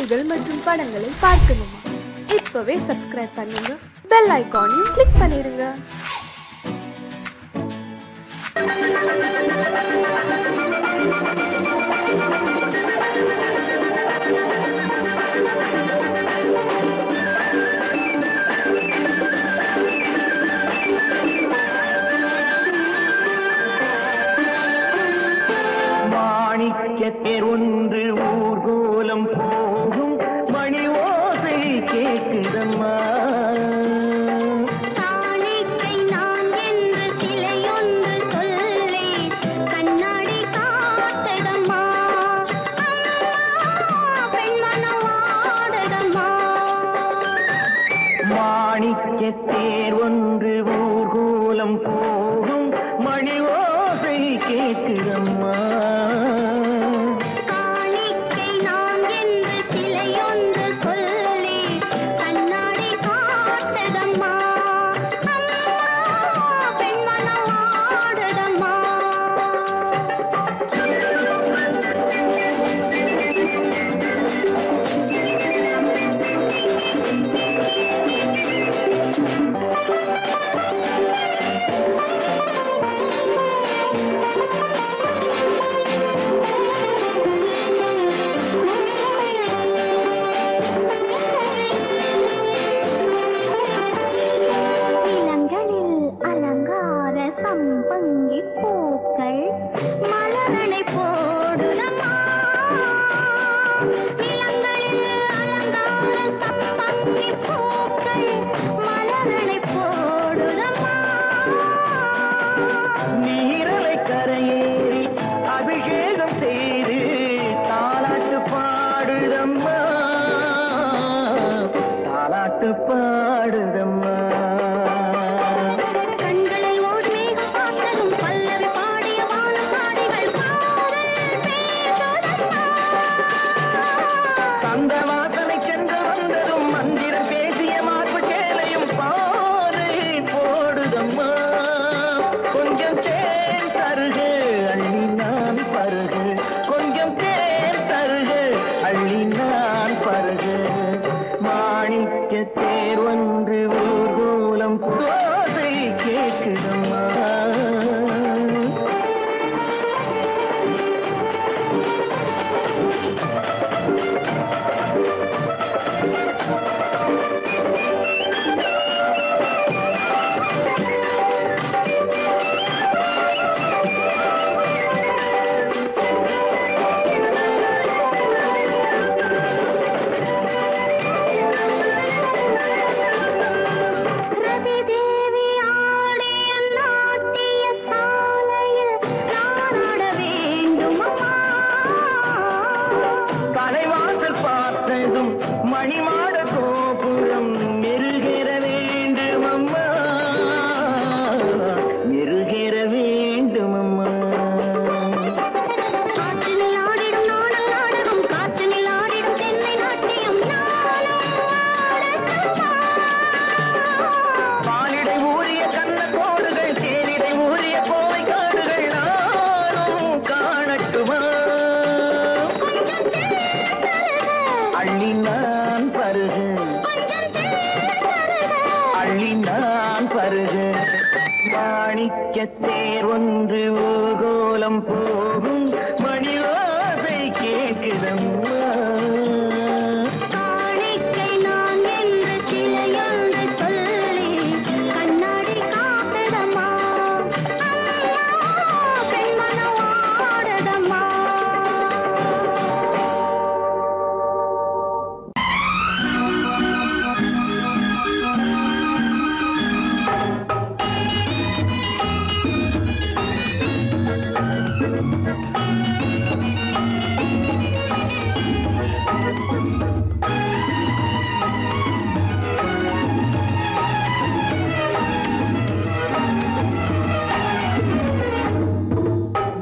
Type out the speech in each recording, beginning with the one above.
பாடல்கள் மற்றும் படங்களை பார்க்கணுமா? இப்பவே சப்ஸ்கிரைப் பண்ணுங்க, பெல் ஐகானையும் கிளிக் பண்ணிருங்க. மாணிக்கத்தேர் ஒன்று ஊர்கோலம் போகும் மணி ஓசை கேட்குதம்மா. காணிக்கை நான் என்று சிலையொன்று சொல்லே கண்ணாடி காத்ததம்மா. பெண்மனவாடதம்மா. மாணிக்கத்தேர் ஒன்று ஊர்கோலம் போகும் மணி ஓசை கேட்குதம்மா. நீரலை கரையேறி அபிஷேகம் செய்து தாலாட்டு பாடுதம்மா, தாலாட்டு பாடுதம்மா. அந்த வாசனை சென்று வந்ததும் மந்திரம் பேசிய மார்பு சேலையும் பாறை போடுதம்மா. கொஞ்சம் தேன் தருகு அள்ளி நான் பருகு, கொஞ்சம் தேன் தருகு அள்ளி நான் பருகு. மாணிக்கத்தேர் ஒன்று ஊர்கோலம் ஓசை கேட்குதம்மா. கலைவாசல் பார்த்ததும் மணிமாட கோபுரம் மெருகேற வேண்டும் அம்மா, மெருகேற வேண்டும் அம்மா. பாலிடை ஊறிய கண்ண கோடுகள், தேரிடை ஊறிய கோவை காடுகள் நானும் காணட்டுமா. அள்ளி நான் பருகு, அள்ளி நான் பருகு. மாணிக்கத்தேர் ஒன்று ஊர்கோலம் போகும் மணி ஓசை கேட்குதம்மா.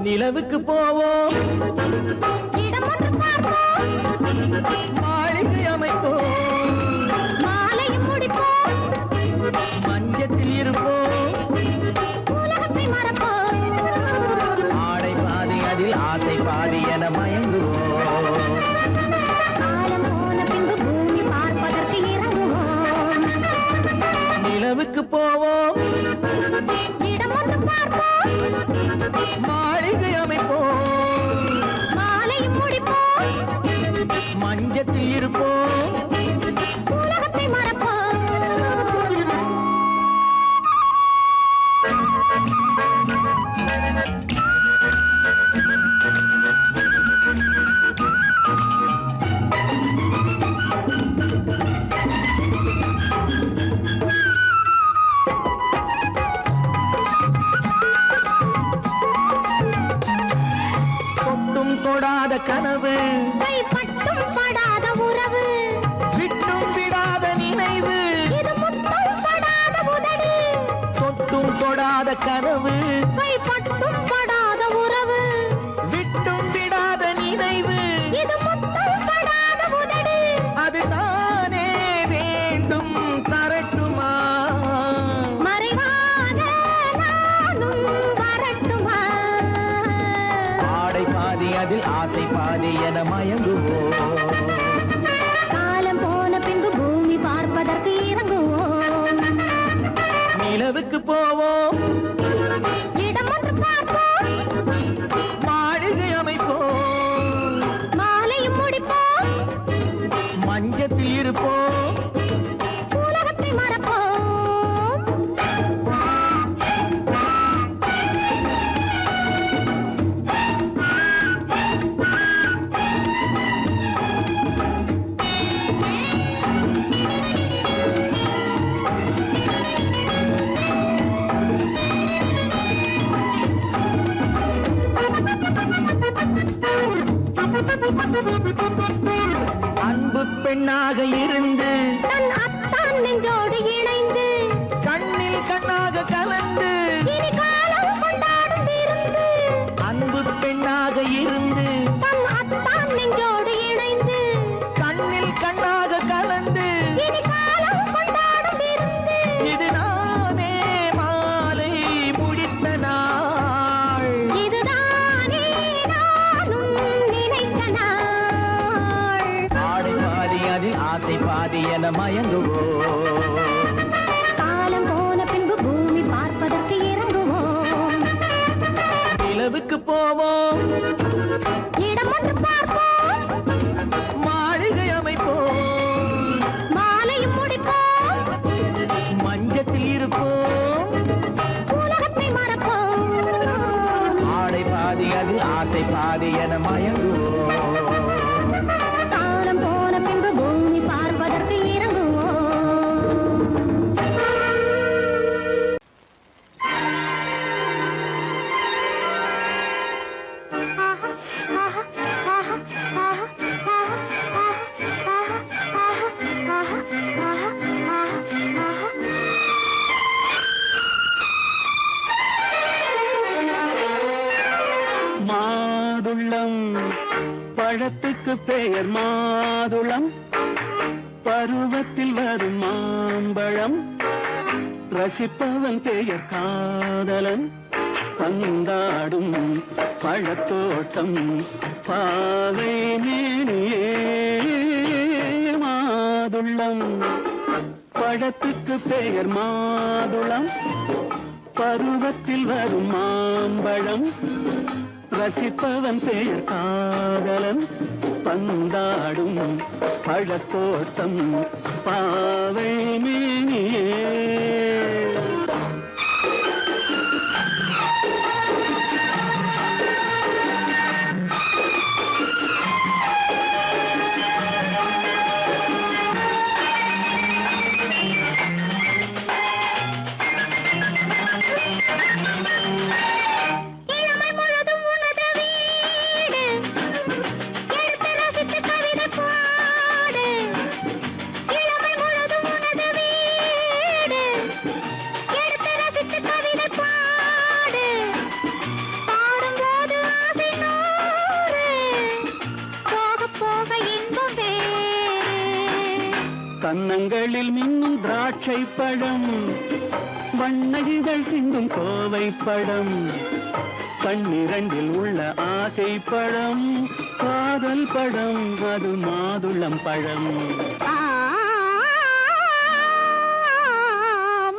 நிலவுக்கு போவோம், மாளிகை அமைப்போம், மாலையும் முடிப்போம், மஞ்சத்தில் இருப்போம், உலகத்தை மறப்போம். ஆடை பாதி அதில் ஆசை பாதி என மயங்குவோம். காலம் போன மஞ்சத்தில் இருப்போம் உலகத்தை மறப்போம் தொட்டும் தொடாத கனவு கைப்பட்டும் படாத உறவு விட்டும் விடாத நினைவு இது முத்தம் படாத உதடு தொட்டும் தொடாத கனவு கைப்பட்டும் படாத உறவு விட்டும் விடாத நினைவு இது முத்தம் படாத உதடு அது தானே வேண்டும் தரட்டுமா மறைவான நானும் வரட்டுமா ஆடை பாதி அதில் ஆசை பாதி என மயங்குவோம் காலம் போன பின்பு பூமி பார்ப்பதற்கு இறங்குவோம் நிலவுக்கு போவோம் இடம் ஒன்று பார்ப்போம் மாளிகை அமைப்போம் மாலையும் முடிப்போம் மஞ்சத்தில் இருப்போம் உலகத்தை மறப்போம் அன்பு பெண்ணாக இருந்து தன் அத்தான் நெஞ்சோடு இணைந்து கண்ணில் கண்ணாக கலந்து இனி காலம் கொண்டாடும் விருந்து அன்பு பெண்ணாக இருந்து தன் அத்தான் நெஞ்சோடு இணைந்து கண்ணில் கண்ணாக கலந்து இனி காலம் கொண்டாடும் விருந்து இது நானே மாலை முடித்த நாள் இதுதானே நானும் நினைத்த நாள் ஆடை பாதி அதில் ஆசை பாதி என மயங்குவோம் காலம் போன பின்பு பூமி பார்ப்பதற்கு இறங்குவோம் நிலவுக்கு போவோம் இடம் ஒன்று பார்ப்போம் மாளிகை அமைப்போம் மாலையும் முடிப்போம் மஞ்சத்தில் இருப்போம் உலகத்தை மறப்போம் ஆடை பாதி அதில் ஆசை பாதி என மயங்குவோம் காலம் போன பின்பு பூமி பார்ப்பதற்கு இறங்குவோம் மாதுளம் பழத்துக்கு பெயர் மாதுளம் பருவத்தில் வரும் மாம்பழம் ரசிப்பவன் பெயர் காதலன் பந்தாடும் பழத்தோட்டம் பாவை மேனியே மாதுளம் பழத்துக்கு பெயர் மாதுளம் பருவத்தில் வரும் மாம்பழம் ரசிப்பவன் பெயர் காதலன் பந்தாடும் பழத்தோட்டம் பாவை மேனியே இளமை முழுதும் உனது வீடு எடுத்து ரசித்து கவிதை பாடு இளமை முழுதும் உனது வீடு எடுத்து ரசித்து கவிதை பாடு பாடும்போது ஆசை நூறு போக போக இன்பம் வேறு கன்னங்களில் மின்னும் திராட்சை பழம் வண்ணகிகள் சிந்தும் கோவை பழம் கண்ணிரண்டில் உள்ள ஆசை பழம் காதல் பழம் அது மாதுளம் பழம்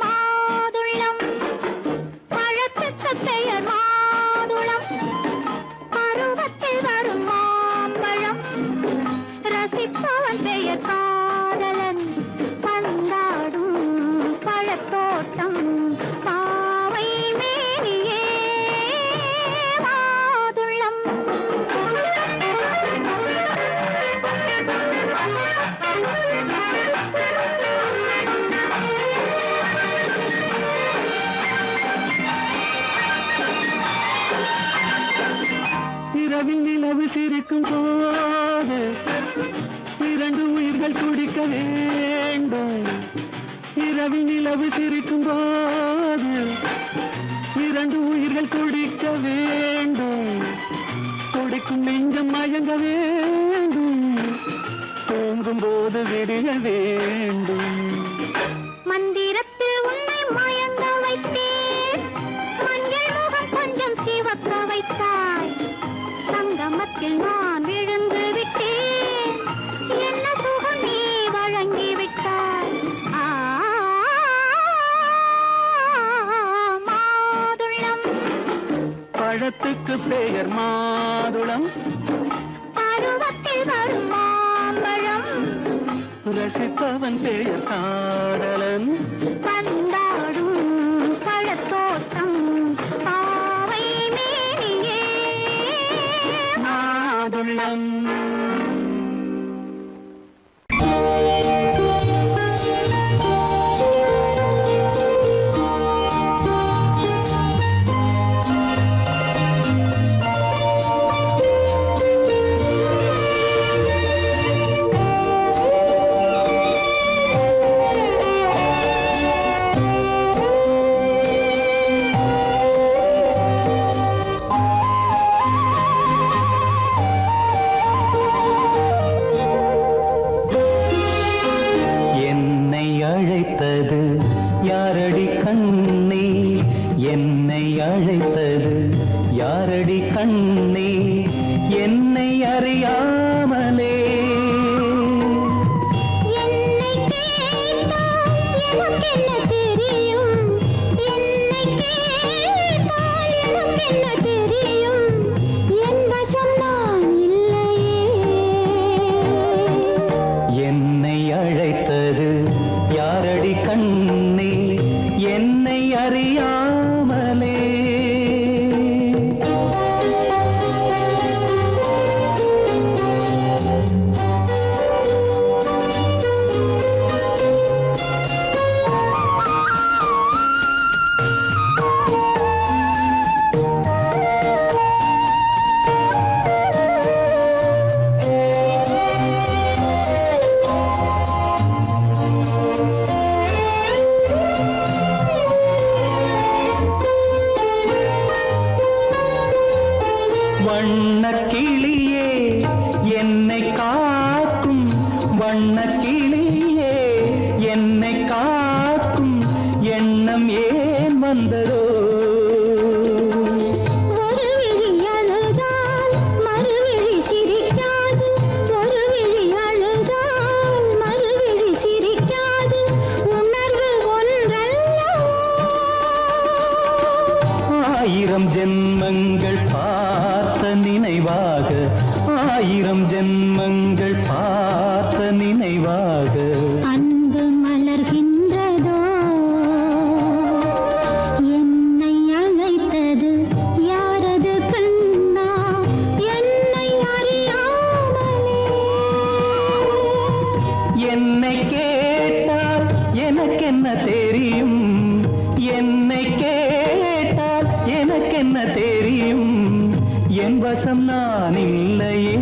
மாதுளம் பழத்துக்கு பெயர் மாதுளம் பருவத்தில் வரும் மாம்பழம் ரசிப்பவன் இரவில் நிலவு சிரிக்கும் போது இரண்டு உயிர்கள் துடிக்க வேண்டும். இரவில் நிலவு சிரிக்கும் போது இரண்டு உயிர்கள் துடிக்க வேண்டும். துடிக்கும் நெஞ்சம் மயங்க வேண்டும். தூங்கும் போது விடிய வேண்டும். மந்திரத்தில் உன்னை மயங்க வைத்தேன். மஞ்சள் முகம் கொஞ்சம் சிவக்க வைத்தாய். சங்கமத்தில் நான் விழுந்து விட்டேன். என்ன சுகம் நீ வழங்கி விட்டாய். மாதுளம் பழத்துக்கு பெயர் மாதுளம். பருவத்தில் வரும் மாம்பழம். ரசிப்பவன் பெயர் காதலன். பந்தாடும் பழத்தோட்டம் பாவை மேனியே மாதுளம். அழைத்தது யாரடி கண்ணே, என்னை அழைத்தது யாரடி கண்ணே, என்னை அறியாமலே. என்னை கேட்டால் எனக்கென்ன தெரியும், என்னை கேட்டால் எனக்கென்ன தெரியும், என் வசம் நான் இல்லையே. என்னை அழைத்தது யாரடி கண்ணே, என்னை அறியாமலே. வண்ணக்கிளியே என்னை காக்கும், வண்ணக்கிளியே என்னை காக்கும் எண்ணம் ஏன் வந்ததோ. ஒரு விழி அழுதால் மறுவிழி சிரிக்காது, ஒரு விழி அழுதால் மறுவிழி சிரிக்காது, உணர்வு ஒன்றல்லவோ. ஆயிரம் ஜென்மங்கள் பார்த்த நினைவாக, ஆயிரம் ஜென்மங்கள் பார்த்த நினைவாக அன்பு மலர்கின்றதோ. என்னை அழைத்தது யாரது கண்ணா, என்னை அறியாமலே. என்னை கேட்டால் எனக்கென்ன தெரியும், என்னை கேட்டால் எனக்கென்ன தெரியும், என் வசம் நான் இல்லையே.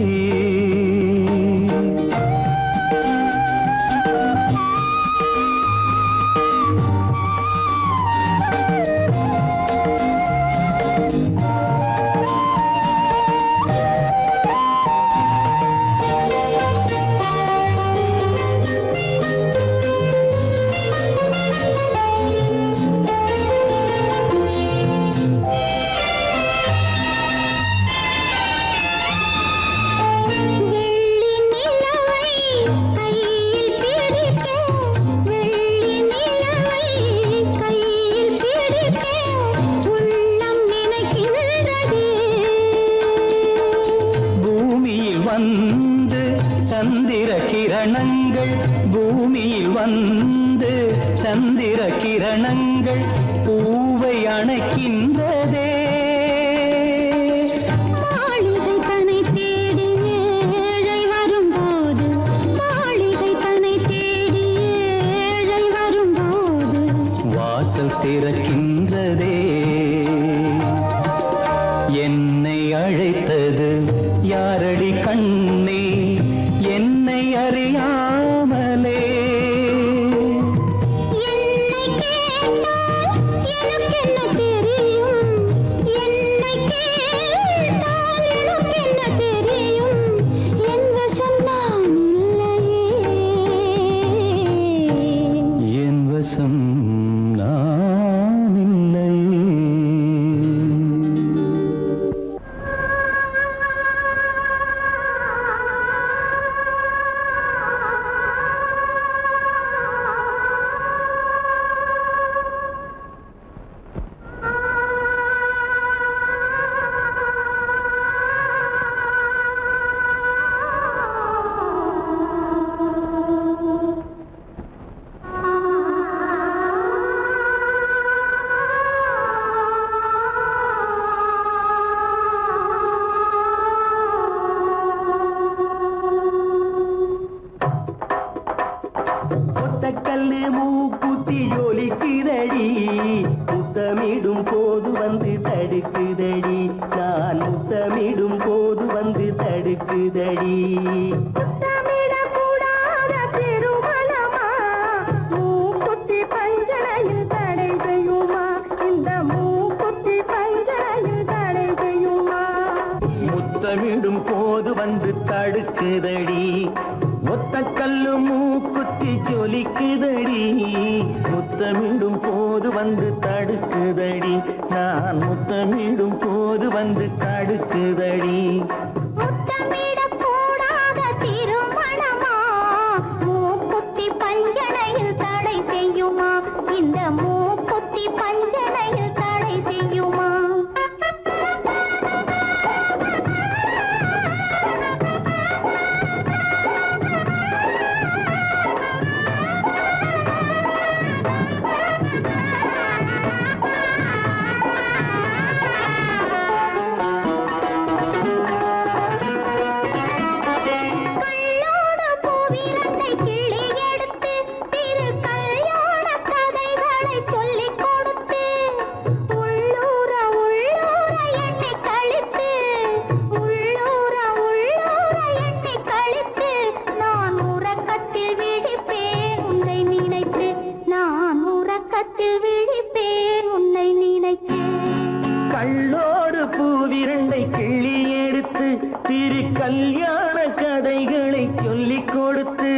வெள்ளி நிலவை கையில் பிடிக்க, வெள்ளி நிலவை கையில் பிடிக்க உள்ளம் நினைக்கின்றதே. பூமியில் வந்து சந்திர கிரணங்கள், பூமியில் வந்து சந்திர கிரணங்கள் பூவை அணைக்கின்றதே. மாளிகை தன்னை தேடி ஏழை வரும்போது, மாளிகை திறக்கின்றதே. என்னை அழைத்தது யாரடி கண்ணே, என்னை அறியாமலே. என்னை கேட்டால் எனக்கென்ன தெரியும், என்னை கேட்டால் எனக்கென்ன தெரியும், என் வசம் நான் இல்லையே. என் வசம் நான் இல்லையே. ஒத்தக்கல்லு மூக்குத்தி ஜொலிக்குதடி, முத்தமிடும் போது வந்து தடுக்குதடி, நான் முத்தமிடும் போது வந்து தடுக்குதடி. முத்தமிடக்கூடாத திருமணமா, மூக்குத்தி பஞ்சனையில் தடை செய்யுமா, இந்த மூக்குத்தி பஞ்சனையில் தடை செய்யுமா. முத்தமிடும் போது வந்து தடுக்குதடி, ஒத்தக்கல்லு மூக்குத்தி ஜொலிக்குதடி, முத்தமிடும் போது வந்து தடுக்குதடி, நான் முத்தமிடும் போது வந்து தடுக்குதடி. முத்தமிடக்கூடாத திருமணமா, மூக்குத்தி பஞ்சனையில் தடை செய்யுமா, இந்த மூக்குத்தி பஞ்சனையில் தடை செய்யுமா. கள்ளோட பூவிரண்டை கிள்ளி எடுத்து, திரு கல்யாண கதைகளை சொல்லிக் கொடுத்து, உள்ளூர உள்ளூர எண்ணி கழித்து, உள்ளூர உள்ளூர எண்ணி கழித்து, நான் உறக்கத்தில் விழிப்பேன் உன்னை நினைத்து, நான் உறக்கத்தில் விழிப்பேன் உன்னை நினைத்து. கள்ளோடு பூவிரண்டை கிள்ளி எடுத்து, திரு கல்யாண கதைகளை சொல்லிக் கொடுத்து,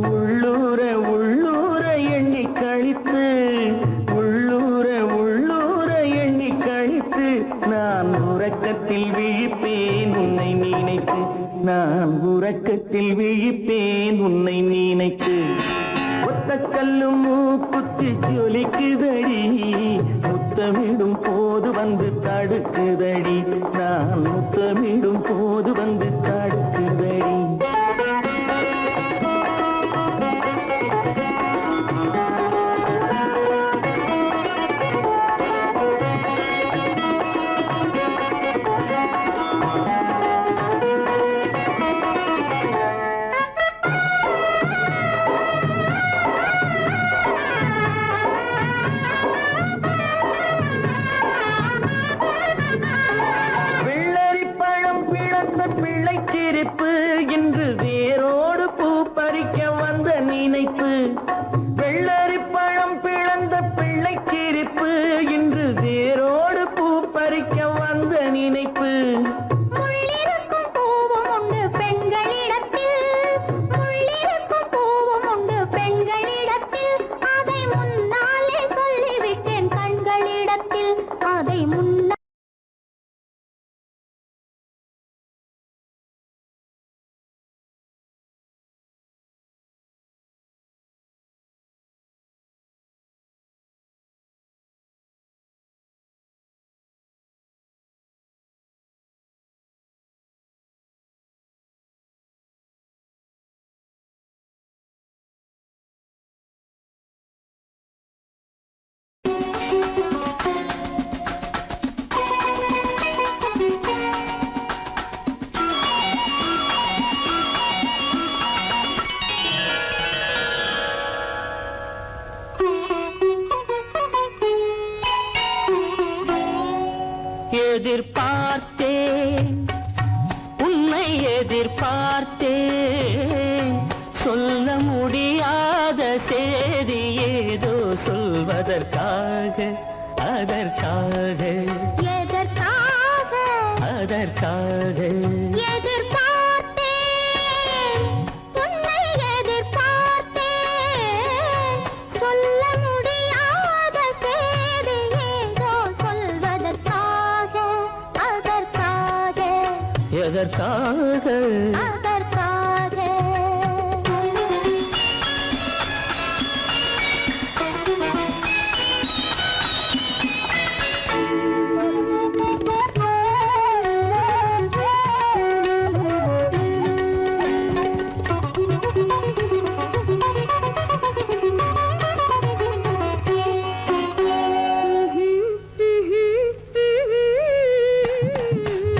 உள்ளூர உள்ளூர எண்ணி கழித்து, உள்ளூர உள்ளூர எண்ணி கழித்து, நான் உறக்கத்தில் விழிப்பேன் உன்னை நினைத்து, நான் உறக்கத்தில் விழிப்பேன் உன்னை நினைத்து. ஒத்தக்கல்லும் மூக்குத்தி ஜொலிக்குதடி, முத்தமிடும் போது வந்து தடுக்குதடி, நான் முத்தமிடும் போது வந்து தடுக்குதடி. வெள்ளரிப்பழம் பிளந்த பிள்ளைச்சிரிப்பு, இன்று வேரோடு பூ பறிக்க வந்த நினைப்பு. வெள்ளரிப்பழம் பிளந்த பிள்ளைச்சிரிப்பு, இன்று வேரோடு பூ பறிக்க வந்த நினைப்பு. முள்ளிருக்கும் பூவும் உண்டு பெண்களிடத்தில், முள்ளிருக்கும் பூவும் உண்டு பெண்களிடத்தில், அதை முன்னாலே சொல்லிவிட்டேன் கண்களிடத்தில், அதை முன்னால் சொல்ல முடியாத செய்தி ஏதோ சொல்வதற்காக அதற்காக எதற்காக அதற்காக எதிர்பார்த்தேன் உன்னை எதிர்பார்த்தேன் சொல்ல முடியாத செய்தி ஏதோ சொல்வதற்காக அதற்காக எதற்காக அதற்காக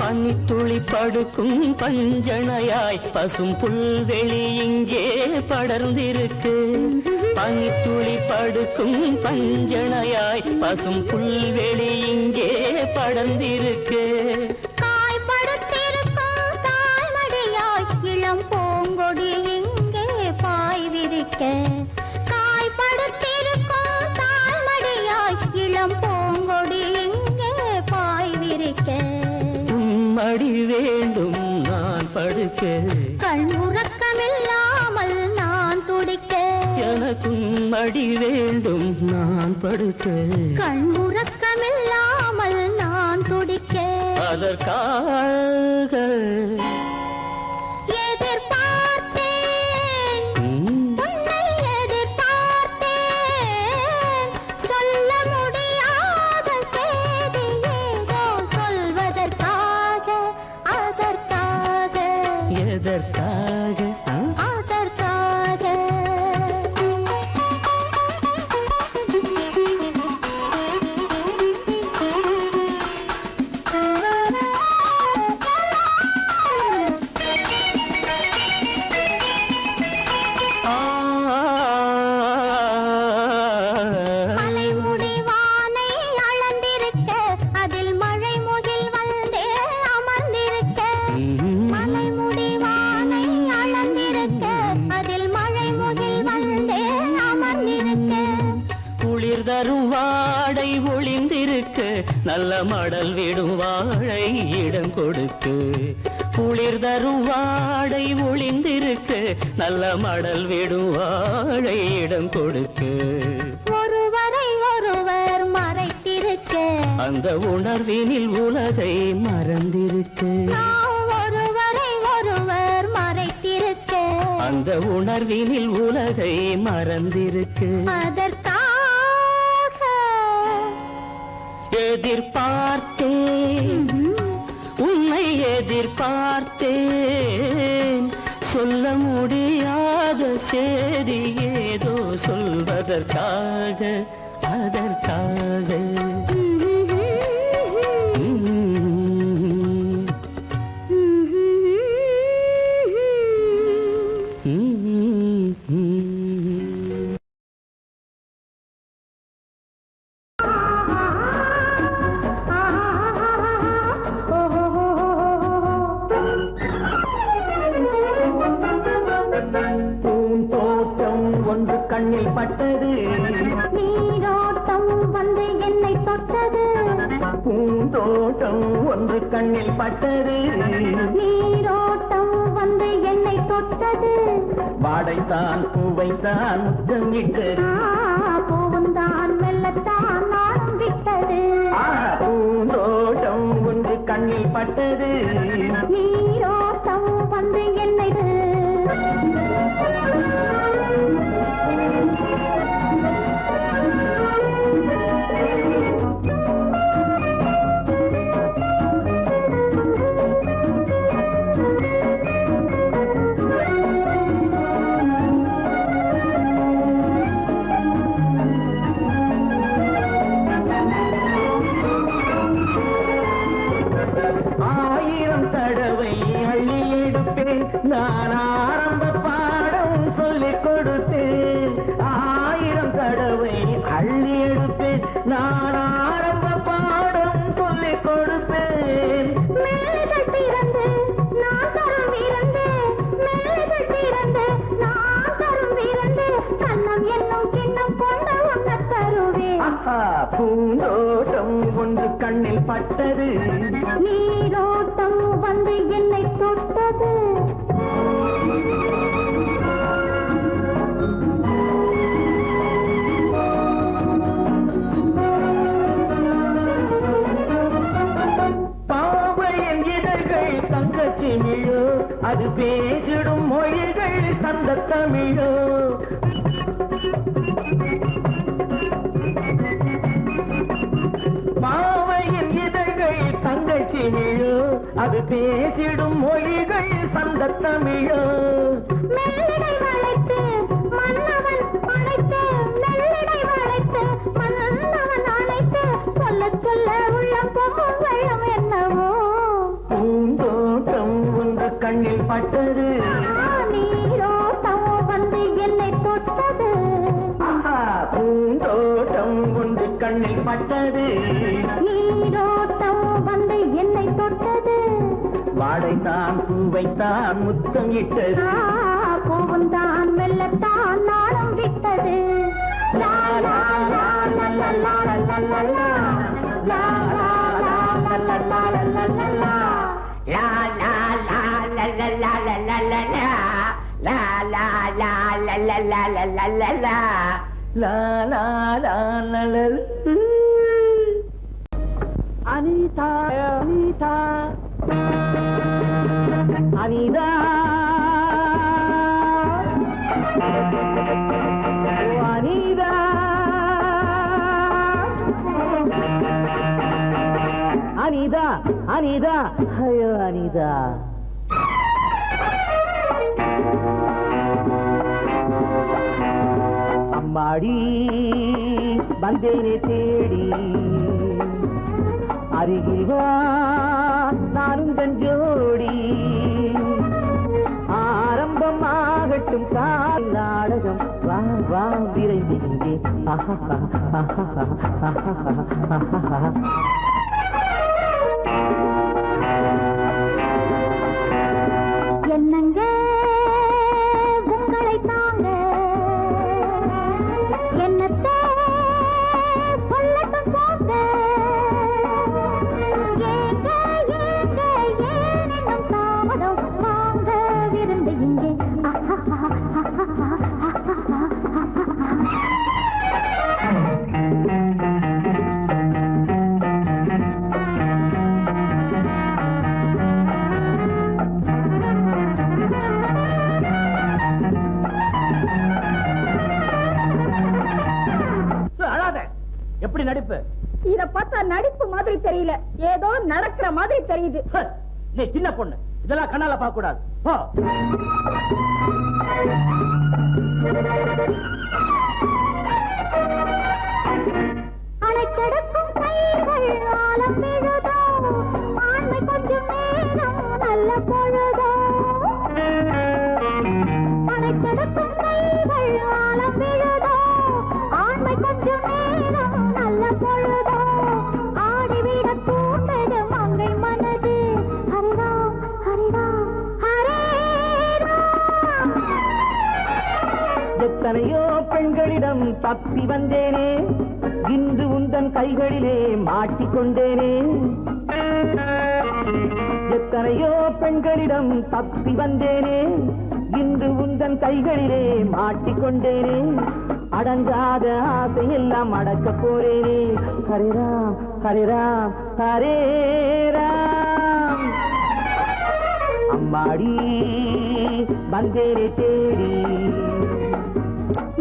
பனித்துளி படுக்கும் பஞ்சணையாய் பசும் புல்வெளி இங்கே படர்ந்திருக்கு பனித்துளி படுக்கும் பஞ்சணையாய் பசும் புல்வெளி இங்கே படர்ந்திருக்கு காய்படுத்திருக்கும் தாய்மடியாய் இளம் பூங்கொடி இங்கே பாய் விரிக்க காய்படுத்திருக்கும் தாய்மடியாய் இளம் பூங்கொடி இங்கே பாய் விரிக்க மடி வேண்டும் நான் படுக்க கண் உறக்கமில்லாமல் நான் துடிக்க எனக்கும் மடி வேண்டும் நான் படுக்க கண் உறக்கமில்லாமல் நான் துடிக்க அதற்காக எதிர்பார்த்தேன் உன்னை எதிர்பார்த்தேன் சொல்ல முடியாத செய்தி ஏதோ சொல்வதற்காக அதற்காக எதற்காக அதற்காக மலைமுடி வானை அளந்திருக்க அதில் மழை முகில் வந்தே அமர்ந்திருக்க மலைமுடி வானை அளந்திருக்க அதில் மழை முகில் வந்தே அமர்ந்திருக்க குளிர் தரும் வாடை ஒளிந்திருக்கு நல்ல மடல் விடும் வாழை இடம் கொடுத்து குளிர் தரும் வாடை ஒளிந்திருக்கு நல்ல மடல் விடும் வாழை இடம் கொடுத்து ஒருவரை ஒருவர் மறைத்திருக்க அந்த உணர்வினில் உலகை மறந்திருக்கு நாம் ஒருவரை ஒருவர் மறைத்திருக்க அந்த உணர்வினில் உலகை மறந்திருக்கு அதற்காக எதிர்பார்த்தேன் உன்னை எதிர்பார்த்தேன் சொல்ல முடியாத செய்தி ஏதோ சொல்வதற்காக அதற்காக பூந்தோட்டம் ஒன்று கண்ணில் பட்டது நீரோட்டம் வந்து என்னை தொட்டது பூந்தோட்டம் ஒன்று கண்ணில் பட்டது நீரோட்டம் வந்து என்னை தொட்டது வாடைத்தான் பூவைத்தான் முத்தம் விட்டது பூவுந்தான் மெல்லத்தான் நாளும் விட்டது பூந்தோட்டம் ஒன்று கண்ணில் பட்டது நீரோட்டம் வந்து என்னை ஆயிரம் தடவை ஆஹா பூந்தோட்டம் ஒன்று கண்ணில் பட்டது நீரோட்டம் வந்து என்னை தொட்டது பாவையின் இதழ்கள் தங்கச்சிமிழோ அது பேசிடும் மொழிகள் தந்த தமிழோ பாவையின் இதழ்கள் தங்கச்சிமிழோ அது பேசிடும் மொழிகள் தந்த தமிழோ மெல்லடை வளைத்து மன்னவன் அணைத்து மெல்லடை வளைத்து மன்னவன் அணைத்து சொல்ல சொல்ல உள்ளம் போகும் வெள்ளம் என்னவோ பூந்தோட்டம் ஒன்று கண்ணில் பட்டது நீரோட்டம் வந்து என்னை தொட்டது ஆஹா பூந்தோட்டம் ஒன்று கண்ணில் பட்டது நீரோட்டம் வந்து என்னை தொட்டது வாடைத்தான் பூவைத்தான் முத்தம் இட்டது பூவும் தான் மெல்லத்தான் நாளம் விட்டது லா லா லா லா லா லா லா லா லா. லா லா லா லா லா லா லா லா லா. லா லா லா லா லா லா லா லா லா. லா லா லா லா லா லா லா லா லா லா. லா லா லா லா லா. அனிதா அனிதா அனிதா அனிதா அனிதா அனிதா ஐயோ அனிதா அம்மாடி வந்தேனே தேடி அருகில் வா நானும் தஞ்சோடி ஆரம்பமாகட்டும் கால் நாடகம் வா வா விரைந்தே என்னங்க உங்களை தாங்க என்னத்தை சொல்லட்டும் போங்க ஏங்க ஏங்க ஏனென்னும் தாமதம் வாங்க விருந்து இங்கே எப்படி நடிப்பு இத பார்த்தா நடிப்பு மாதிரி தெரியல ஏதோ நடக்கிற மாதிரி தெரியுது நீ சின்ன பொண்ணு இதெல்லாம் கண்ணால பார்க்க கூடாது போ அணைக்கடக்கும் கைகள் ஆலம் விழுதோ ஆண்மை கொஞ்சம் நேரம் நல்ல பொழுதோ அணைக்கடக்கும் கைகள் ஆலம் விழுதோ ஆண்மை கொஞ்சம் நேரம் நல்ல பொழுதோ ஆடிவிட தூண்டது மங்கை மனது ஹரிராம் ஹரிராம் ஹரே ராம். எத்தனையோ பெண்களிடம் தப்பி வந்தேனே இன்று உந்தன் கைகளிலே மாட்டிக்கொண்டேனே எத்தனையோ பெண்களிடம் தப்பி வந்தேனே இன்று உந்தன் கைகளிலே மாட்டிக்கொண்டேனே அடங்காத ஆசையெல்லாம் அடக்க போறேனே ஹரிராம் ஹரிராம் ஹரே ராம் அம்மாடி வந்தேனே தேடி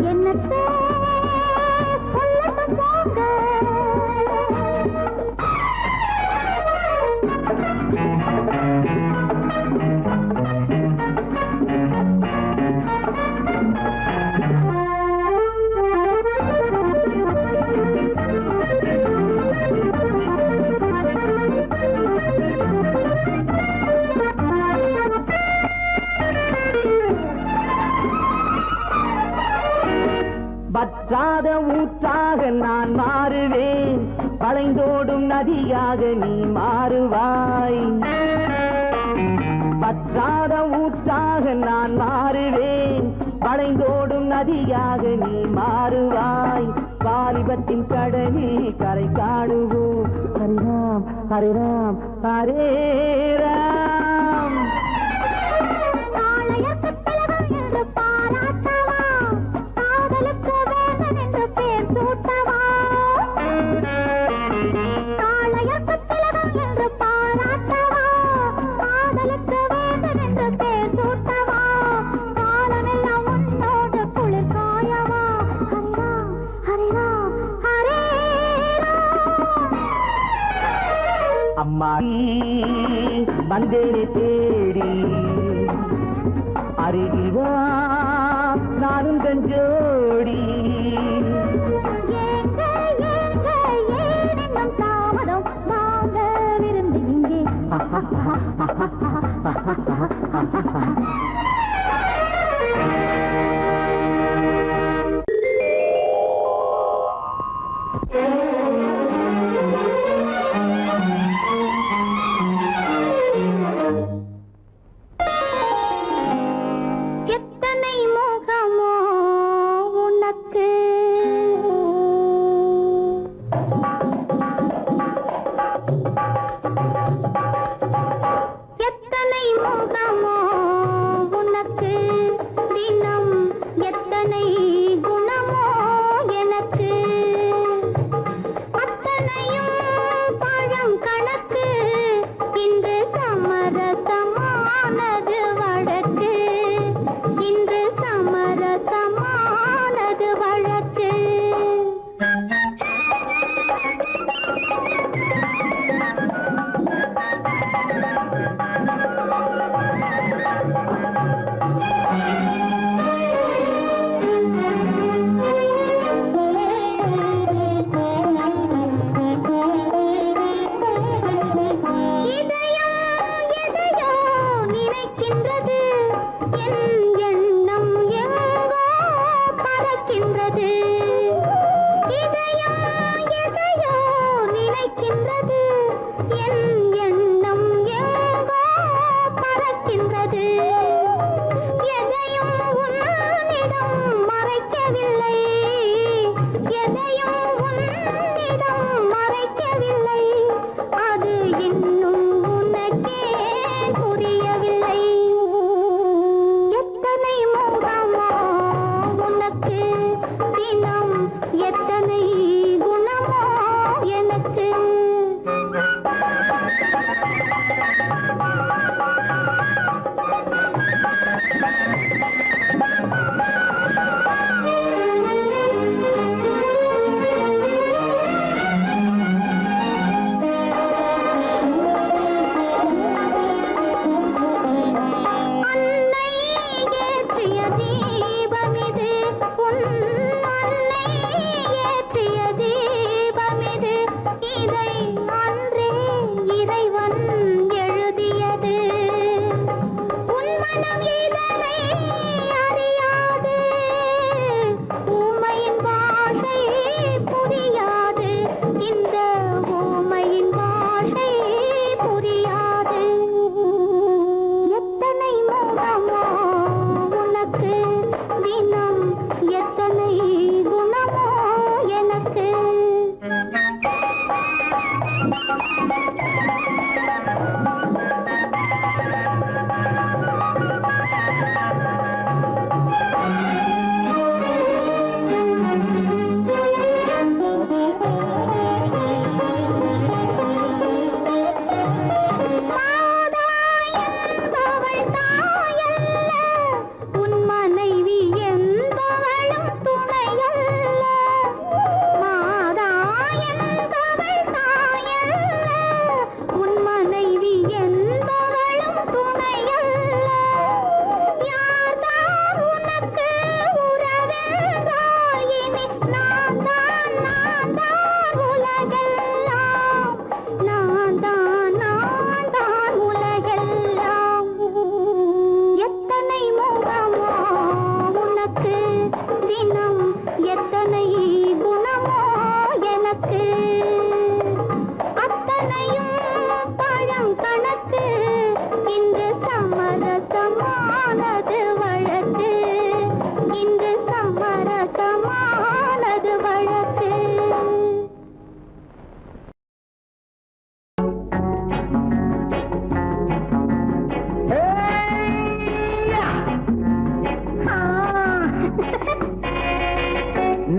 என்னத்தை சொல்லட்டும் போங்க வற்றாத ஊற்றாக நான் மாறுவேன் வளைந்தோடும் நதியாக நீ மாறுவாய் வற்றாத ஊற்றாக நான் மாறுவேன் வளைந்தோடும் நதியாக நீ மாறுவாய் வாலிபத்தின் கடலில் கரை காணுவோம் ஹரே ராம் ஹரே ராம் காளையர்க்கு திலகம் என்று பாராட்டவா காதலுக்கு வேந்தன் என்று பேர் சூட்டவா காளையர்க்கு திலகம் என்று பாராட்டவா காதலுக்கு வேந்தன் என்று பேர் சூட்டவா காலமெல்லாம் உன்னோடு குளிர் காயவா ஹரே ராம் ஹரே ராம் அம்மா வந்தேனே தேடி அருகில் வா நானும் கஞ்சோடி ஏங்க ஏங்க ஏன் இன்னும் தாமதம் வாங்க விருந்து இங்கே எத்தனை மோகமோ உனக்கு எத்தனை மோகமோ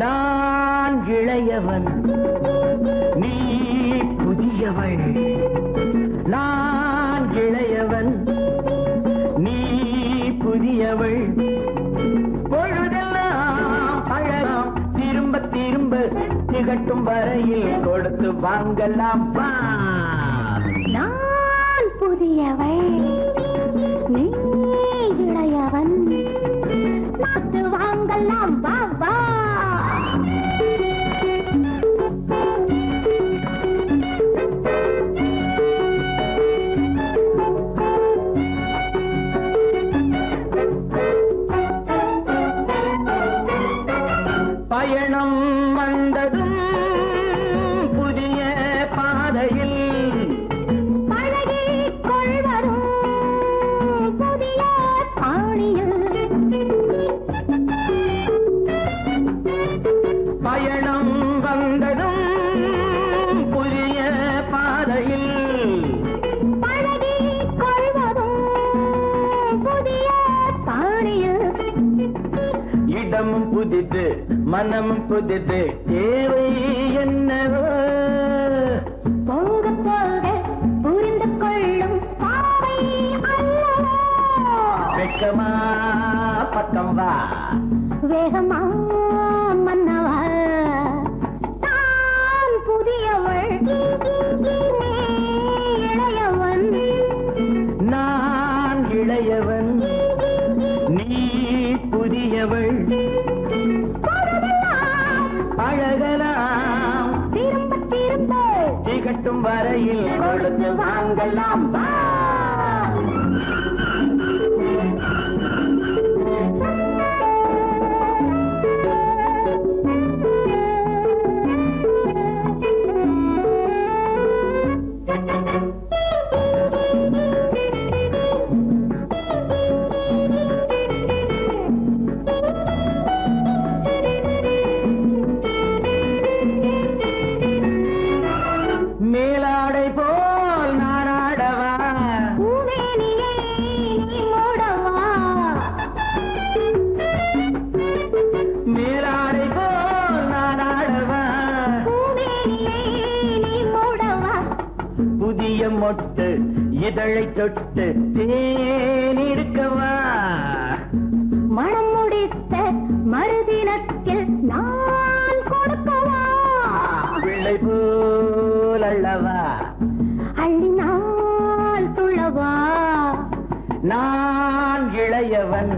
நான் இளையவன், நீ புதியவள். நான் இளையவன், நீ புதியவள். பொழுதெல்லாம் பழகம் திரும்ப திரும்ப திகட்டும் வரையில் கொடுத்து வாங்கலாம் வா. நான் புதியவள், நீ இளையவன், பார்த்து வாங்கலாம் வா வா. பயணம் வந்ததும் புதிய பாதையில் பழகிக் கொள்வதும் புதிய பாணியில். பயணம் வந்ததும் புதிய பாதையில் பழகிக் கொள்வதும் புதிய பாணியில். இடமும் புதிது மனமும் புதிது தேவை என்னவோ. போக போக புரிந்து கொள்ளும் பாவை அல்லவோ. வெக்கமா பக்கம் வா. வேகமா மன்னவா. தான் புதியவள், நீ இளையவன். நான் இளையவன், நீ புதியவள். பழகலாம் திரும்ப திரும்ப திகட்டும் வரையில் கொடுத்து வாங்கலாம் வா. மேலாடை போல் நானாடவா. பூமேனியை நீ மூடவா. மேலாடை போல் நானாடவா. பூமேனியை நீ மூடவா. புதிய மொட்டு இதழை தொட்டு தேனிருக்கவா. மனம் முடித்த மறுதினத்தில் நான் கொடுக்கவா. பிள்ளை போல் அல்லவா. அள்ளினால் துளவா. நான் இளையவன்,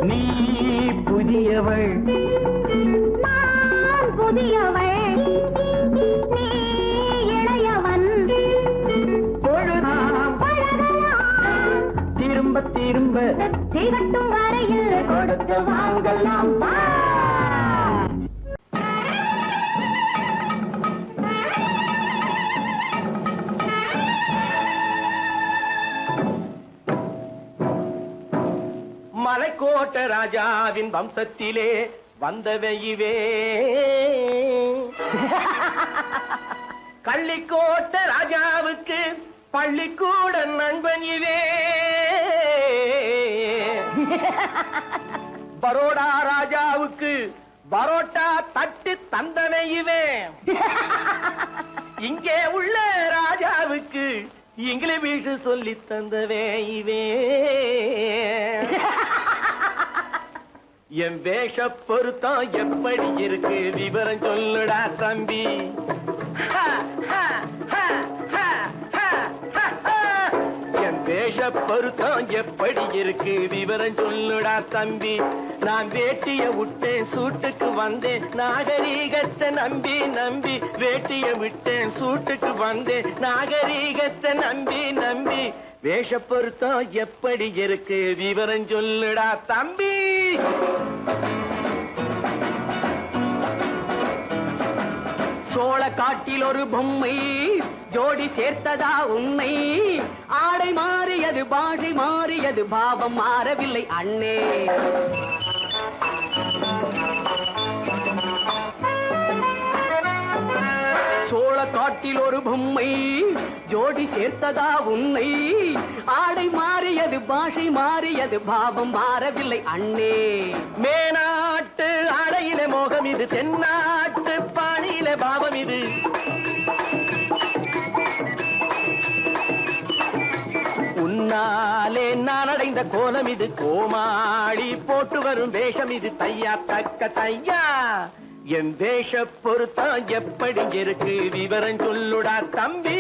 நீ புதியவள். நான் புதியவள், நீ இளையவன். பொழுதாம் பழகலாம் திரும்ப திரும்ப திகட்டும் வரையில் கொடுத்து வாங்கலாம் வா. மலைக்கோட்ட ராஜாவின் வம்சத்திலே வந்தவையுவே. கள்ளிக்கோட்ட ராஜாவுக்கு பள்ளிக்கூட நண்பன் இவே. பரோடா ராஜாவுக்கு பரோட்டா தட்டு தந்தனை இவே. இங்கே உள்ள ராஜாவுக்கு இங்கிலீஷ் சொல்லி தந்தவே இவே. என் வேஷ பொருத்தம் எப்படி இருக்கு விவரம் சொல்லுடா தம்பி. என் வேஷ பொருத்தம் எப்படி இருக்கு விவரம் சொல்லுடா தம்பி. நான் வேட்டிய விட்டேன் சூட்டுக்கு வந்தேன் நாகரீகத்தை நம்பி நம்பி. வேட்டிய விட்டேன் சூட்டுக்கு வந்தேன் நாகரீகத்தை நம்பி நம்பி. வேஷ பொருத்தம் எப்படி இருக்கு விவரம் சொல்லுடா தம்பி. சோழ காட்டில் ஒரு பொம்மை ஜோடி சேர்த்ததா உண்மை. ஆடை மாறியது பாஷை மாறியது பாவம் மாறவில்லை அண்ணே. சோழ காட்டில் ஒரு பொம்மை ஜோடி சேர்த்ததா உன்னை. ஆடை மாறியது பாஷை மாறியது பாவம் மாறவில்லை அண்ணே. மேனாட்டு ஆடையிலே மோகம் இது தென்னாட்டு பாணியில பாவம் இது உன்னாலே நான் அடைந்த கோலம் இது கோமாளி போட்டு வரும் வேஷம் இது தையா தக்க தையா என் வேஷ பொருத்தம் எப்படி இருக்கு விவரம் சொல்லுடா தம்பி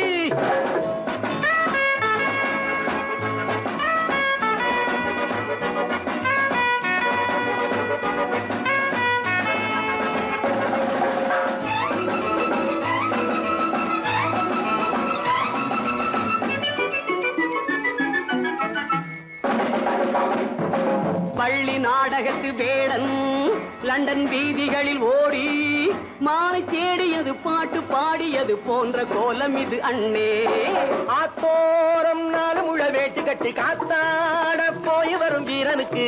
பள்ளி நாடகத்து வேடன் லண்டன் வீதிகளில் ஓடி மானை தேடியது பாட்டு பாடியது போன்ற கோலம் இது அண்ணே ஆத்தோரம் நாலு முழ வேட்டு கட்டி காத்தாட போய் வரும் வீரனுக்கு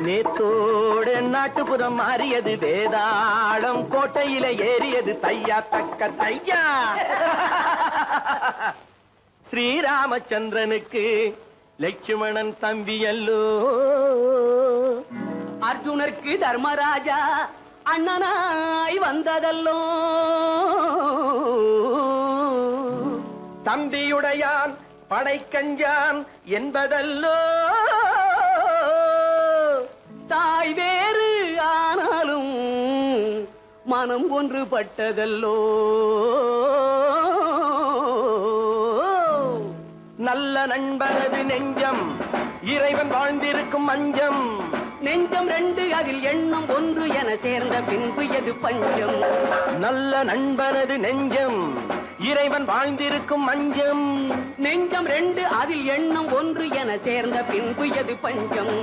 நேத்தோடு நாட்டுப்புறம் மாறியது வேதாளம் கோட்டையில ஏறியது தையா தக்க தையா ஸ்ரீராமச்சந்திரனுக்கு லட்சுமணன் தம்பி அல்லோ அர்ஜுனருக்கு தர்மராஜா அண்ணனாய் வந்ததல்லோ தம்பியுடையான் படைக்கஞ்சான் என்பதல்லோ தாய் வேறு ஆனாலும் மனம் ஒன்றுபட்டதல்லோ நல்ல நண்பனது நெஞ்சம் இறைவன் வாழ்ந்திருக்கும் மஞ்சம் நெஞ்சம் ரெண்டு அதில் எண்ணம் ஒன்று என சேர்ந்த பின்பு எது பஞ்சம் நல்ல நண்பனது நெஞ்சம் இறைவன் வாழ்ந்திருக்கும் மஞ்சம் நெஞ்சம் ரெண்டு அதில் எண்ணம் ஒன்று என சேர்ந்த பின்பு எது பஞ்சம்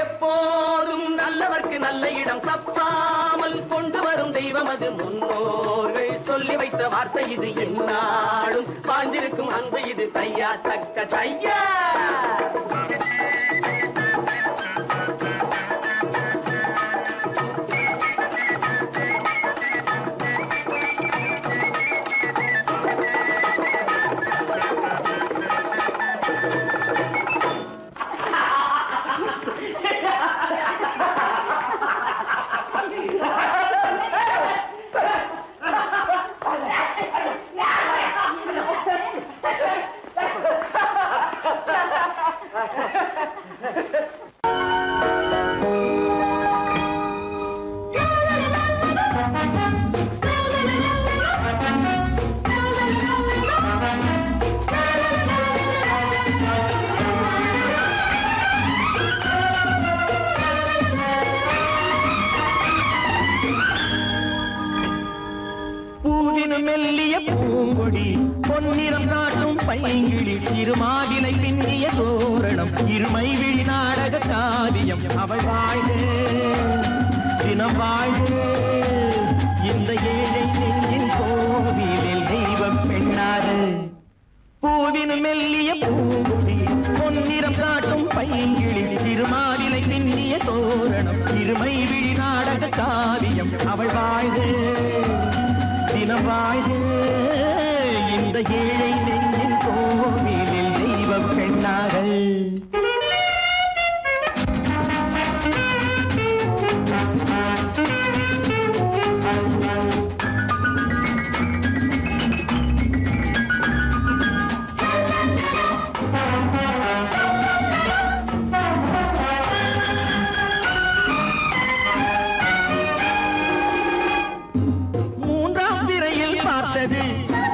எப்போதும் நல்லவர்க்கு நல்ல இடம் தப்பாமல் கொண்டு வரும் தெய்வம் அது முன்னோர்கள் சொல்லி வைத்த வார்த்தை இது எந்நாளும் வாழ்ந்திருக்கும் அன்பு இது தையா தக்க தையா மெல்லிய பூங்கொடி பொன்னிறம் காட்டும் பைங்கிழி திருமாதிலை பின்னிய தோரணம் இருமை விழி நாடக காவியம் அவள் வாழ்க தினம் வாழ்க இந்த ஏழை நெஞ்சின் கோவிலில் தெய்வம் பெண்ணாக பூவின் மெல்லிய பூங்கொடி பொன்னிறம் காட்டும் பைங்கிழி திருமாதிலை பின்னிய தோரணம் இருமை விழி நாடக காவியம் அவள் வாழ்க தினம் வாழ்க இந்த ஏழை நெஞ்சின் கோவிலில் தெய்வம் பெண்ணாக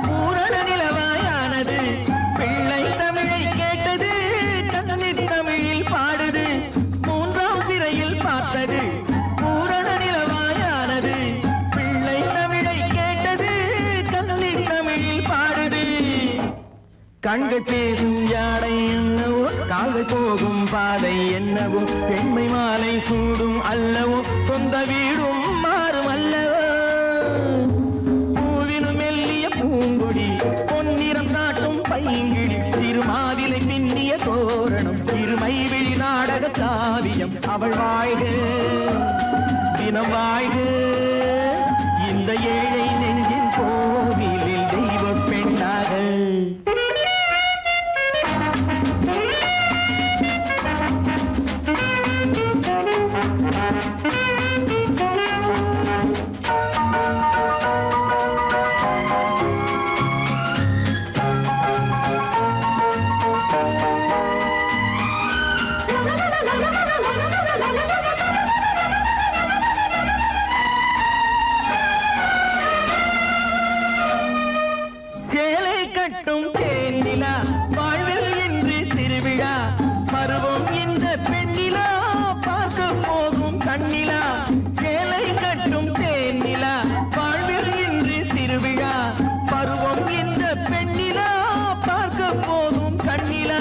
பூரண நிலவாயானது பிள்ளை தமிழை கேட்டது கண்ணீர் தமிழில் பாடுது மூன்றாம் திரையில் பார்த்தது பூரண நிலவாயானது பிள்ளை தமிழை கேட்டது கண்ணீர் தமிழில் பாடுது கண்கள் பேசும் யாடை என்னவோ கால்கள் போகும் பாதை என்னவோ பெண்மை மாலை சூடும் அல்லவோ சொந்த வீடும் மாறும் அல்லவோ பூங்கொடி பொன்னிறம் காட்டும் பைங்கிழி திருமாதிலை பின்னிய தோரணம் இருமை விழி நாடக காவியம் அவள் வாழ்க தினம் வாழ்க இந்த ஏழை நெஞ்சின் கோவிலில் தெய்வ பெண்ணாக பருவம் இந்த பெண்ணிலா பார்க்க போகும் கண்ணிலா சேலை கட்டும் தேனிலா வாழ்வில் இன்று திருவிழா பருவம் இந்த பெண்ணிலா பார்க்க போகும் கண்ணிலா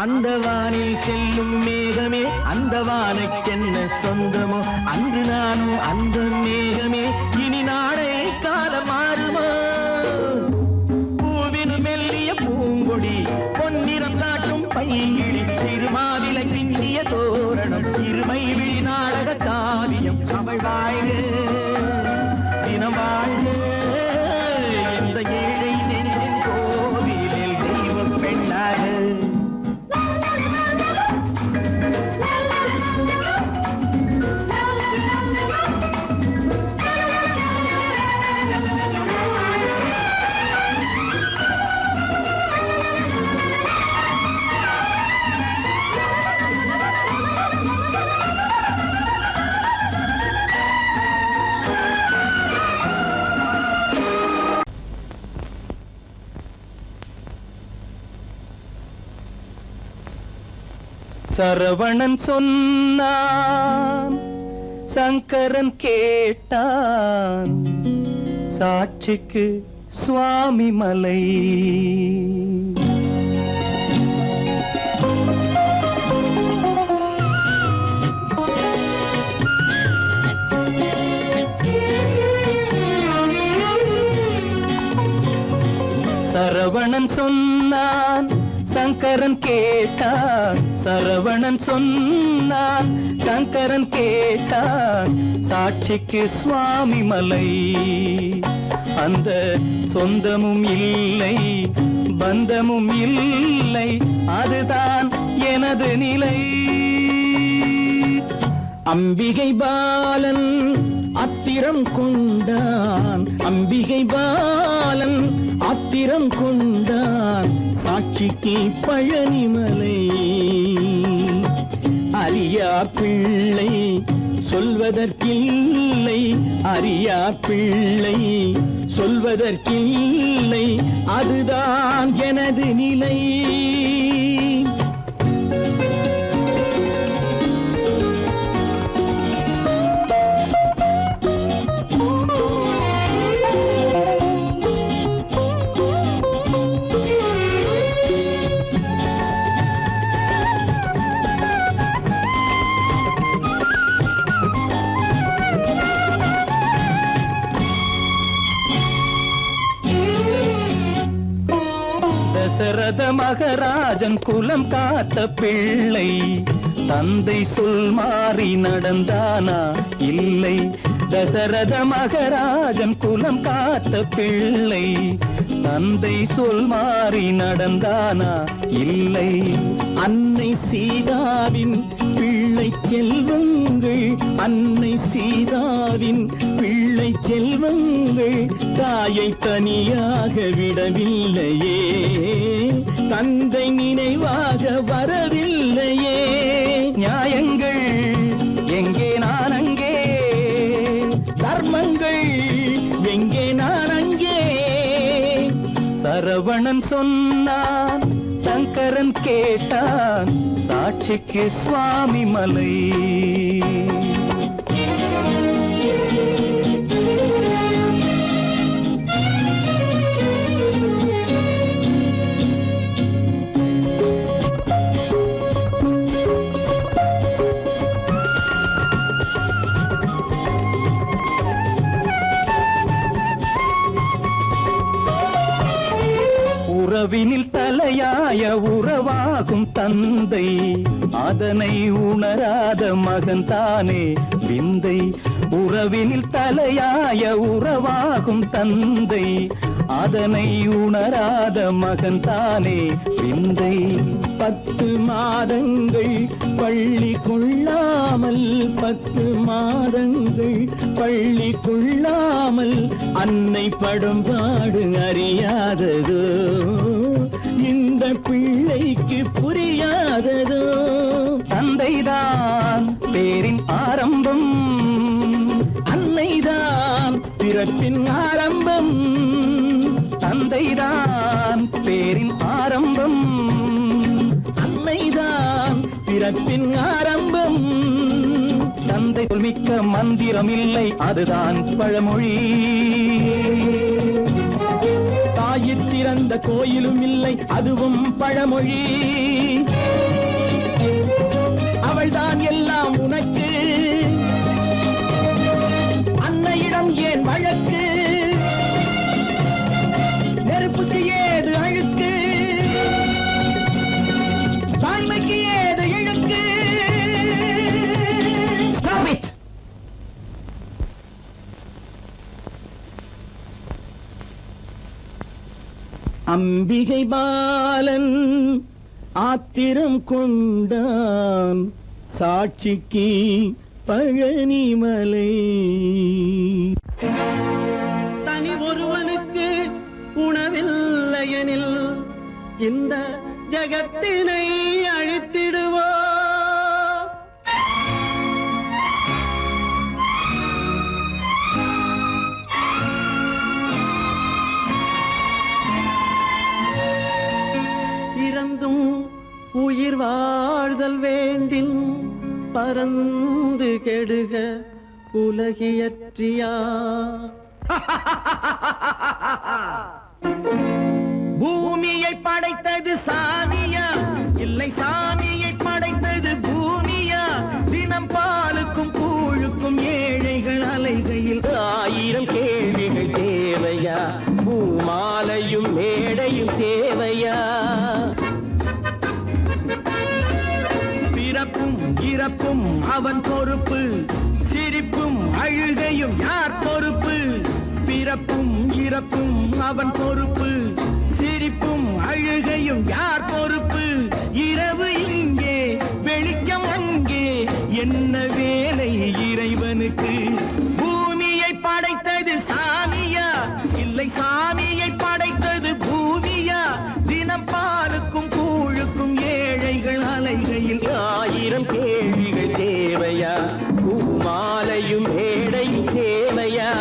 அந்த வானில் செல்லும் மேகமே அந்த வானுக்கென்ன சொந்தமோ அன்று நானும் அந்த மேகமே இனி நாளை காலம் மாறுமோ பூவின் மெல்லிய பூங்கொடி பொன்னிறம் காட்டும் பைங்கிழி சிறுமாவிலை பின்னிய தோரணம் சிறுமை விழி நாடக காவியம் அவள் வாழ்க தினம் வாழ்க இந்த ஏழை நெஞ்சின் கோவிலில் தெய்வம் பெண்ணாக சரவணன் சொன்னான் சங்கரன் கேட்டான் சாட்சிக்கு சுவாமி மலை சரவணன் சொன்னான் சங்கரன் கேட்டான் சரவணன் சொன்னான் சங்கரன் கேட்டான் சாட்சிக்கு சுவாமி மலை அந்த சொந்தமும் இல்லை பந்தமும் இல்லை அதுதான் எனது நிலை அம்பிகை பாலன் அத்திரம் கொண்டான் அம்பிகை பாலன் ஆத்திரம் கொண்டான் சாட்சிக்கு பழனிமலை அறியா பிள்ளை சொல்வதற்கில்லை அறியா பிள்ளை சொல்வதற்கில்லை அதுதான் எனது நிலை தசரத மகராஜன் குலம் காத்த பிள்ளை தந்தை சொல் மாறி நடந்தானா இல்லை தசரத மகராஜன் குலம் காத்த பிள்ளை தந்தை சொல் மாறி நடந்தானா இல்லை அன்னை சீதாவின் பிள்ளை செல்வங்கள் அன்னை சீதாவின் பிள்ளை செல்வங்கள் தாயை தனியாக விடவில்லையே தந்தை நினைவாக வரவில்லையே நியாயங்கள் எங்கே நான் அங்கே தர்மங்கள் எங்கே நான் அங்கே சரவணன் சொன்னான் சங்கரன் கேட்டான் சாட்சிக்கு சுவாமி மலை உறவினில் தலையாய உறவாகும் தந்தை அதனை உணராத மகன் தானே விந்தை உறவினில் தலையாய உறவாகும் தந்தை அதனை உணராத மகன் தானே விந்தை 10 மாதங்கள் பள்ளி கொள்ளாமல் 10 மாதங்கள் பள்ளி கொள்ளாமல் அன்னை படும் பாடு அறியாததோ இந்த பிள்ளைக்கு புரியாததோ தந்தைதான் பேரின் ஆரம்பம் அன்னைதான் பிறப்பின் ஆரம்பம் தந்தைதான் பேரின் ஆரம்பம் அன்னைதான் பிறப்பின் ஆரம்பம். தந்தை சொல்மிக்க மந்திரம் இல்லை, அதுதான் பழமொழி. தாயிற் திறந்த கோயிலும் இல்லை, அதுவும் பழமொழி. அவள்தான் எல்லாம் உனக்கு, அன்னையிடம் ஏன் வழக்கு? நெருப்புக்கு ஏது அழுக்கு, தாய்மைக்கு ஏது இழுக்கு? Stop it! அம்பிகை பாலன் ஆத்திரம் கொண்டான், சாட்சிக்கு பழனிமலை. தனி ஒருவனுக்கு உணவில்லையெனில் இந்த ஜகத்தினை அழித்திடுவோ. இறந்தும் உயிர் வாழ்தல் வேண்டின் பறந்து கெடுக உலகியற்றியா. பூமியை படைத்தது சாமியா, இல்லை சாமியை படைத்தது பூமியா? தினம் பாலுக்கும் கூழுக்கும் ஏழைகள் அலைகையில் 1000 கேள்விகள் தேவையா? பூமாலையும் மேடையும் தேவையா? பிறப்பும் இறப்பும் அவன் பொறுப்பு, சிரிப்பும் அழுகையும் யார் பொறுப்பு? பிறப்பும் இறப்பும் அவன் பொறுப்பு, சிரிப்பும் அழுகையும் யார் பொறுப்பு? இரவு இங்கே வெளிச்சம் அங்கே, என்ன வேலை இறைவனுக்கு? பூமியை படைத்தது சாமியா, இல்லை சாமியை படைத்தது பூமியா? தினம் பாலுக்கும் கூழுக்கும் ஏழைகள் அலைகையில் 1000 கேள்விகள் தேவையா? பூமாலையும் மேடையும் தேவையா?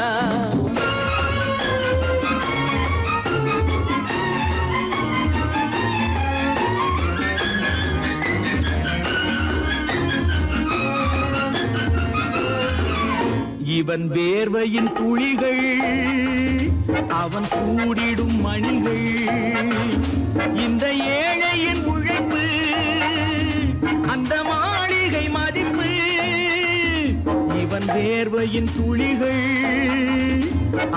இவன் வேர்வையின் துளிகள், அவன் கூடிடும் மணிகள். இந்த ஏழையின் உழைப்பு, அந்த மாளிகை மதிப்பு. இவன் வேர்வையின் துளிகள்,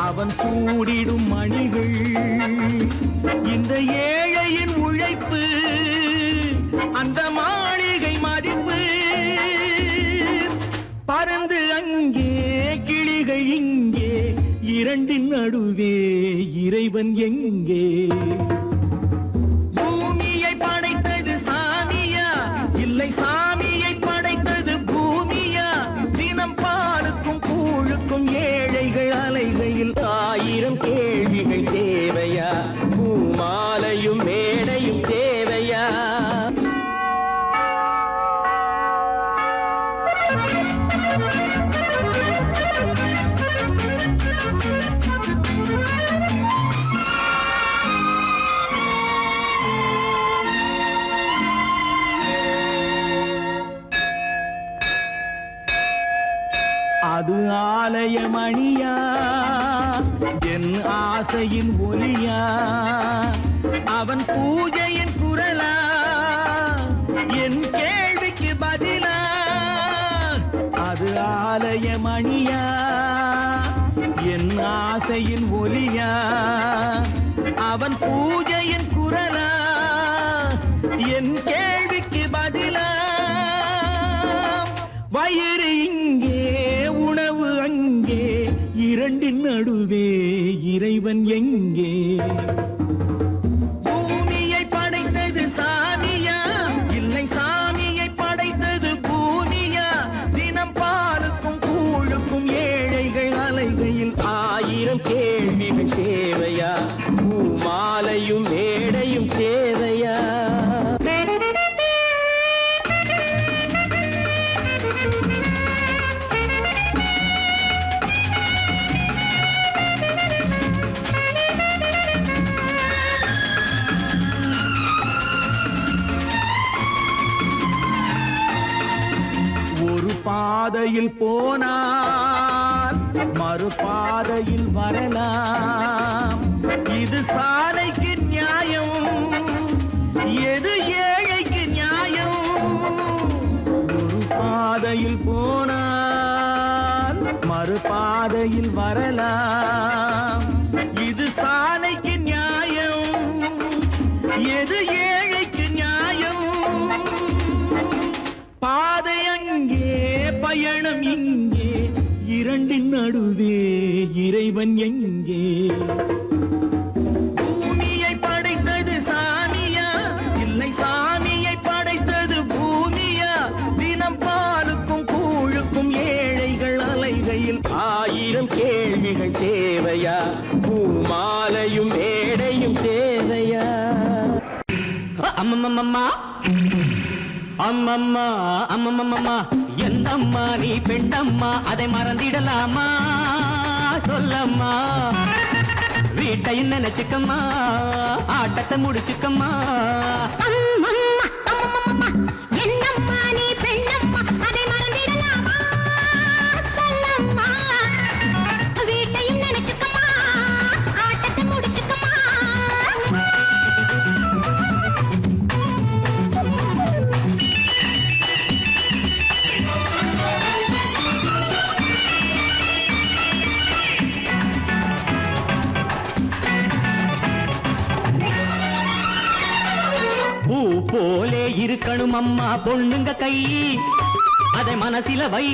அவன் கூடிடும் மணிகள். இந்த ஏழையின் உழைப்பு, அந்த மாளிகை மதிப்பு. பறந்து அங்கே கிளிகள் இங்கே, இரண்டின் நடுவே இறைவன் எங்கே? பூமியை படைத்தது சாமியா, இல்லை சாமியை படைத்தது பூமியா? தினம் பாலுக்கும் கூழுக்கும் ஏழைகள் அலைகையில் 1000 கேள்விகள் தேவையா? பூமாலையும் மேடையும் தேவையா? அது ஆலயமணியா, என் ஆசையின் ஒலியா? அவன் பூஜையின் குரலா, என் கேள்விக்கு பதிலா? அது ஆலயமணியா, என் ஆசையின் ஒலியா? அவன் பூஜையின் குரலா, என் கேள்விக்கு பதிலா? வயிறு இங்கே உணவு அங்கே, இரண்டின் நடுவே இறைவன் எங்கே? பூமியை படைத்தது சாமியா, இல்லை சாமியை படைத்தது பூமியா? தினம் பாலுக்கும் கூழுக்கும் ஏழைகள் அலைகையில் 1000 கேள்விகள் தேவையா? பூமாலையும் மேடையும் தேவையா? பாதையில் போனால் மறுபாதையில் வரலாம். இது சாலைக்கு நியாயம், எது ஏழைக்கு நியாயம்? ஒரு பாதையில் போனால் மறுபாதையில் வரலாம். இது சாலைக்கு நியாயம், எது ஏழைக்கு நியாயம்? பாதை அங்கே, பயணம் இங்கே, இரண்டின் நடுவே இறைவன் எங்கே? பூமியை படைத்தது சாமியா, இல்லை சாமியை படைத்தது பூமியா? தினம் பாலுக்கும் கூழுக்கும் ஏழைகள் அலைகையில் 1000 கேள்விகள் தேவையா? பூமாலையும் மேடையும் தேவையா? அம்மம்மம்மா அம்மம்மா அம்மம்மம்மா, என்னம்மா நீ பெண்ணம்மா, அதை மறந்திடலாமா? சொல்லம்மா, வீட்டையும் நினைச்சுக்கம்மா, ஆட்டத்தை முடிச்சுக்கம்மா. அம்மம்மா, அம்மம்மம்மா, என்னம்மா நீ பெண்ணம்மா, அதை மறந்திடலாமா? சொல்லம்மா, வீட்டையும் நினைச்சுக்கம்மா, ஆட்டத்தை முடிச்சுக்கம்மா. பூ போலே இருக்கணும் அம்மா பொண்ணுங்க கை, அதை மனசில வை.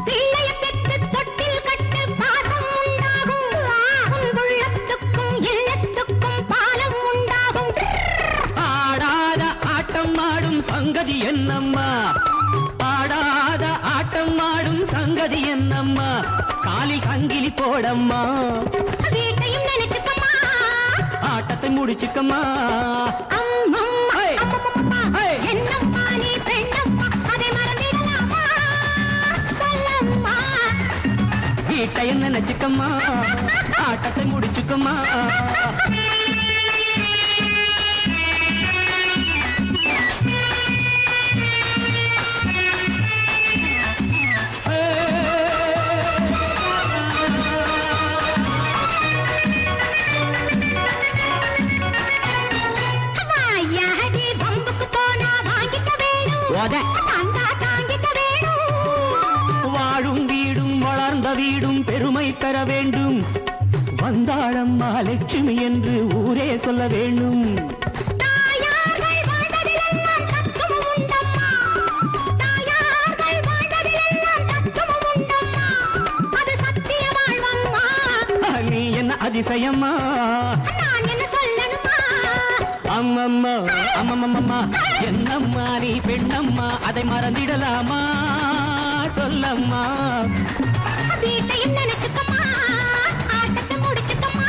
பிள்ளைய பெற்று தொட்டில் கட்டு பாசம் உண்டாகும், உன் உள்ளத்துக்கும் இல்லத்துக்கும் பாலம் உண்டாகும். ஆடாத ஆட்டம் ஆடும் சங்கதி என்னம்மா, ஆடாத ஆட்டம் ஆடும் சங்கதி என்னம்மா? காலில் சங்கிலி போடம்மா, வீட்டையும் நினைச்சுக்கம்மா, ஆட்டத்தை முடிச்சுக்கம்மா. அம்மம்மா, ஹே! அம்மம்மம்மா, ஹே! என்னம்மா நீ பெண்ணம்மா, அதை மறந்திடலாமா? சொல்லம்மா, வீட்டையும் நினைச்சுக்கம்மா, ஆட்டத்தை முடிச்சுக்கம்மா. வாயாடி பம்புக்கு போனா வாங்கிக்க வேணும், தந்தா தாங்கிக்க வேணும். வாழும் வீடும் வளர்ந்த வீடும் பெருமை பெற வேண்டும். வந்தாளம்மா லட்சுமி என்று ஊரே சொல்ல வேண்டும். தாயார்கள் வாழ்ந்ததிலெல்லாம் தத்துவம் உண்டம்மா, தாயார்கள் வாழ்ந்ததிலெல்லாம் தத்துவம் உண்டம்மா, அது சத்திய வாழ்வம்மா. நீ என்ன அதிசயம்மா? நான் என்ன சொல்லணுமா? அம்மம்மா அம்மம்மம்மா, என்னம்மா நீ பெண்ணம்மா, அதை மறந்திடலாமா? சொல்லம்மா, வீட்டையும் நினைச்சுக்கம்மா, ஆட்டத்தை முடிச்சுக்கம்மா.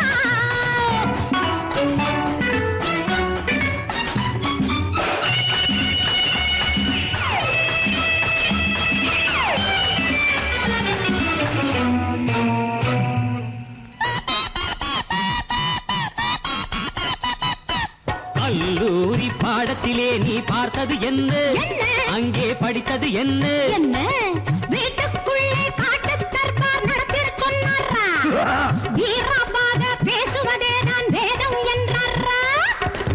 கல்லூரி பாடத்திலே நீ பார்த்தது என்ன? என்ன? அங்கே படித்தது என்ன? என்ன வீட்டுக்குள்ளே காட்டு தர்பார் நடத்திட சொன்னாரா? வீராபாக பேசுவதே நான் வேதம் என்றாரா?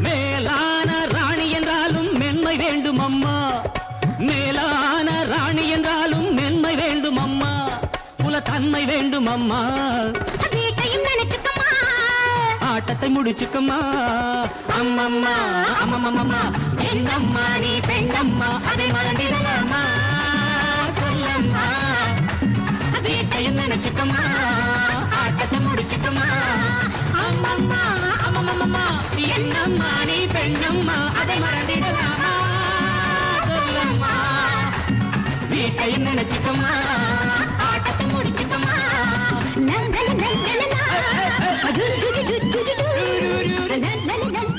மேலான ராணி என்றாலும் மென்மை வேண்டும் அம்மா, மேலான ராணி என்றாலும் மென்மை வேண்டும் அம்மா, குலத்தன்மை வேண்டும் அம்மா. வீட்டையும் நினைச்சுக்கம்மா, ஆட்டத்தை முடிச்சுக்கம்மா. அம்மம்மா அம்மம்மம்மா, என்னம்மா நீ பெண்ணம்மா, அதை மறந்திடலாமா? சொல்லம்மா, வீட்டையும் நினைச்சுக்கம்மா, ஆட்டத்தை முடிச்சுக்கம்மா. அம்மம்மா அம்மம்மம்மா, என்னம்மா நீ பெண்ணம்மா, அதை மறந்திடலாமா? சொல்லம்மா, வீட்டையும் நினைச்சுக்கம்மா, ஆட்டத்தை முடிச்சுக்கம்மா. லா, லா, லா, லா, லா, லா. அஜு, ஜு, ஜு, ஜு, ஜு, ஜு, ஜு. லா, லா, லா, லா.